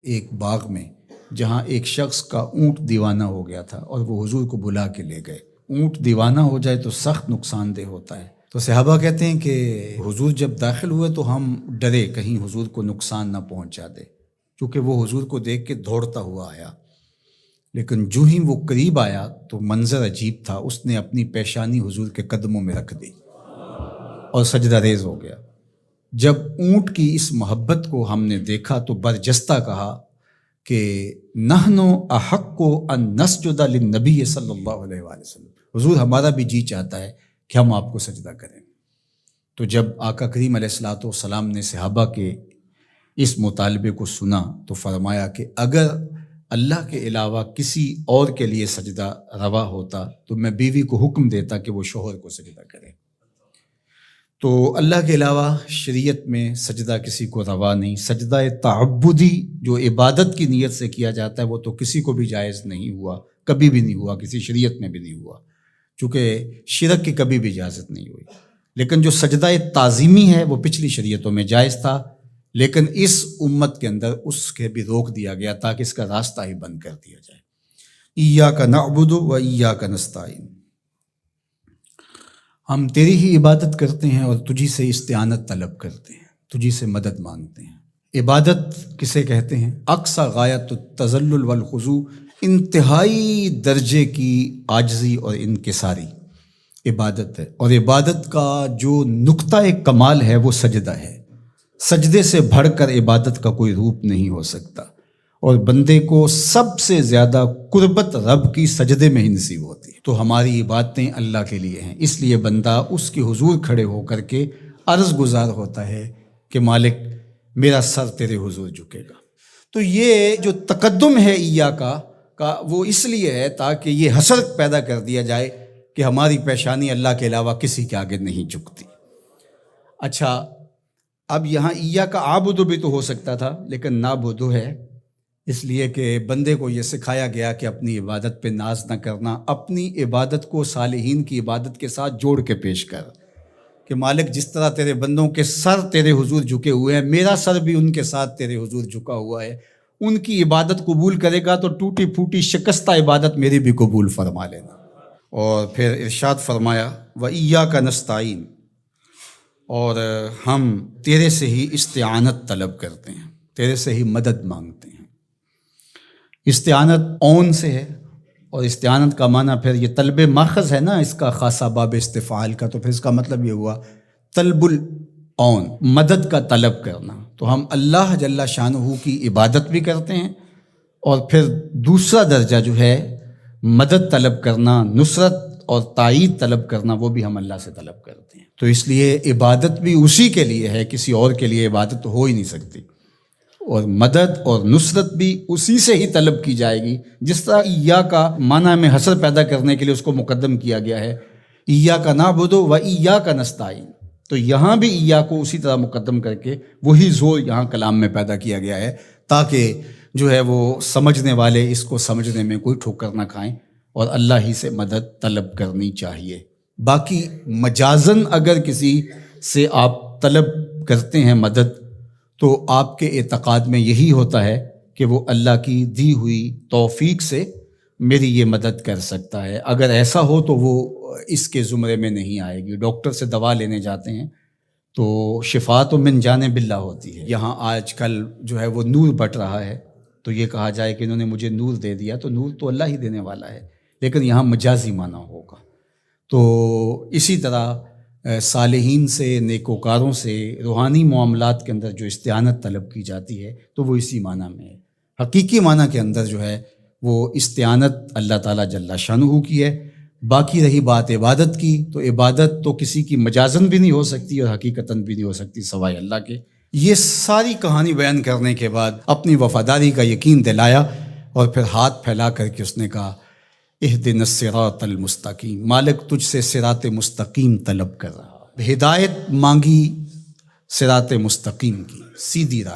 ایک باغ میں جہاں ایک شخص کا اونٹ دیوانہ ہو گیا تھا اور وہ حضور کو بلا کے لے گئے۔ اونٹ دیوانہ ہو جائے تو سخت نقصان دہ ہوتا ہے، تو صحابہ کہتے ہیں کہ حضور جب داخل ہوئے تو ہم ڈرے کہیں حضور کو نقصان نہ پہنچا دے، کیونکہ وہ حضور کو دیکھ کے دوڑتا ہوا آیا، لیکن جو ہی وہ قریب آیا تو منظر عجیب تھا، اس نے اپنی پیشانی حضور کے قدموں میں رکھ دی اور سجدہ ریز ہو گیا۔ جب اونٹ کی اس محبت کو ہم نے دیکھا تو برجستہ کہا کہ نحنو احق ان نسجد للنبی صلی اللہ علیہ وآلہ وسلم، حضور ہمارا بھی جی چاہتا ہے کہ ہم آپ کو سجدہ کریں۔ تو جب آقا کریم علیہ الصلوۃ والسلام نے صحابہ کے اس مطالبے کو سنا تو فرمایا کہ اگر اللہ کے علاوہ کسی اور کے لیے سجدہ روا ہوتا تو میں بیوی کو حکم دیتا کہ وہ شوہر کو سجدہ کرے۔ تو اللہ کے علاوہ شریعت میں سجدہ کسی کو روا نہیں۔ سجدہ تعبدی جو عبادت کی نیت سے کیا جاتا ہے وہ تو کسی کو بھی جائز نہیں ہوا، کبھی بھی نہیں ہوا، کسی شریعت میں بھی نہیں ہوا، چونکہ شرک کی کبھی بھی اجازت نہیں ہوئی۔ لیکن جو سجدہ تعظیمی ہے وہ پچھلی شریعتوں میں جائز تھا، لیکن اس امت کے اندر اس کے بھی روک دیا گیا تاکہ اس کا راستہ ہی بند کر دیا جائے۔ ایاک نعبد و ایاک نستعین، ہم تیری ہی عبادت کرتے ہیں اور تجھی سے استعانت طلب کرتے ہیں، تجھی سے مدد مانگتے ہیں۔ عبادت کسے کہتے ہیں؟ اقصی غایت التذلل والخضوع، انتہائی درجے کی عاجزی اور انکساری عبادت ہے، اور عبادت کا جو نقطہ کمال ہے وہ سجدہ ہے۔ سجدے سے بڑھ کر عبادت کا کوئی روپ نہیں ہو سکتا، اور بندے کو سب سے زیادہ قربت رب کی سجدے میں ہی نصیب ہوتی ہے۔ تو ہماری عبادتیں اللہ کے لیے ہیں، اس لیے بندہ اس کے حضور کھڑے ہو کر کے عرض گزار ہوتا ہے کہ مالک میرا سر تیرے حضور جھکے گا۔ تو یہ جو تقدم ہے کا وہ اس لیے ہے تاکہ یہ حسر پیدا کر دیا جائے کہ ہماری پیشانی اللہ کے علاوہ کسی کے آگے نہیں جھکتی۔ اچھا، اب یہاں ایاک اعبد بھی تو ہو سکتا تھا، لیکن نعبد ہے، اس لیے کہ بندے کو یہ سکھایا گیا کہ اپنی عبادت پہ ناز نہ کرنا، اپنی عبادت کو صالحین کی عبادت کے ساتھ جوڑ کے پیش کر، کہ مالک جس طرح تیرے بندوں کے سر تیرے حضور جھکے ہوئے ہیں، میرا سر بھی ان کے ساتھ تیرے حضور جھکا ہوا ہے، ان کی عبادت قبول کرے گا تو ٹوٹی پھوٹی شکستہ عبادت میری بھی قبول فرما لینا۔ اور پھر ارشاد فرمایا وَإِيَّاكَ نَسْتَعِينُ، اور ہم تیرے سے ہی استعانت طلب کرتے ہیں، تیرے سے ہی مدد مانگتے ہیں۔ استعانت اون سے ہے، اور استعانت کا معنی پھر یہ طلب ماخذ ہے نا اس کا، خاصہ باب استفعال کا، تو پھر اس کا مطلب یہ ہوا طلب الاون، مدد کا طلب کرنا۔ تو ہم اللہ جل شانہ کی عبادت بھی کرتے ہیں، اور پھر دوسرا درجہ جو ہے مدد طلب کرنا، نصرت اور تائید طلب کرنا، وہ بھی ہم اللہ سے طلب کرتے ہیں۔ تو اس لیے عبادت بھی اسی کے لیے ہے، کسی اور کے لیے عبادت ہو ہی نہیں سکتی، اور مدد اور نصرت بھی اسی سے ہی طلب کی جائے گی۔ جس طرح ایاک کا معنی میں حسر پیدا کرنے کے لیے اس کو مقدم کیا گیا ہے، ایاک نعبد و ایاک نستعین، تو یہاں بھی ایاک کو اسی طرح مقدم کر کے وہی زور یہاں کلام میں پیدا کیا گیا ہے، تاکہ جو ہے وہ سمجھنے والے اس کو سمجھنے میں کوئی ٹھوکر نہ کھائیں، اور اللہ ہی سے مدد طلب کرنی چاہیے۔ باقی مجازن اگر کسی سے آپ طلب کرتے ہیں مدد، تو آپ کے اعتقاد میں یہی ہوتا ہے کہ وہ اللہ کی دی ہوئی توفیق سے میری یہ مدد کر سکتا ہے۔ اگر ایسا ہو تو وہ اس کے زمرے میں نہیں آئے گی۔ ڈاکٹر سے دوا لینے جاتے ہیں تو شفا تو من جانب اللہ ہوتی ہے۔ یہاں آج کل جو ہے وہ نور بٹ رہا ہے، تو یہ کہا جائے کہ انہوں نے مجھے نور دے دیا، تو نور تو اللہ ہی دینے والا ہے، لیکن یہاں مجازی معنی ہوگا۔ تو اسی طرح صالحین سے، نیکوکاروں سے روحانی معاملات کے اندر جو استعانت طلب کی جاتی ہے تو وہ اسی معنی میں ہے۔ حقیقی معنی کے اندر جو ہے وہ استعانت اللہ تعالیٰ جل شانہ کی ہے۔ باقی رہی بات عبادت کی، تو عبادت تو کسی کی مجازن بھی نہیں ہو سکتی اور حقیقتاً بھی نہیں ہو سکتی سوائے اللہ کے۔ یہ ساری کہانی بیان کرنے کے بعد اپنی وفاداری کا یقین دلایا، اور پھر ہاتھ پھیلا کر کے اس نے کہا اہدنا الصراط المستقیم، مالک تجھ سے صراط مستقیم طلب کر رہا، ہدایت مانگی صراط مستقیم کی، سیدھی راہ۔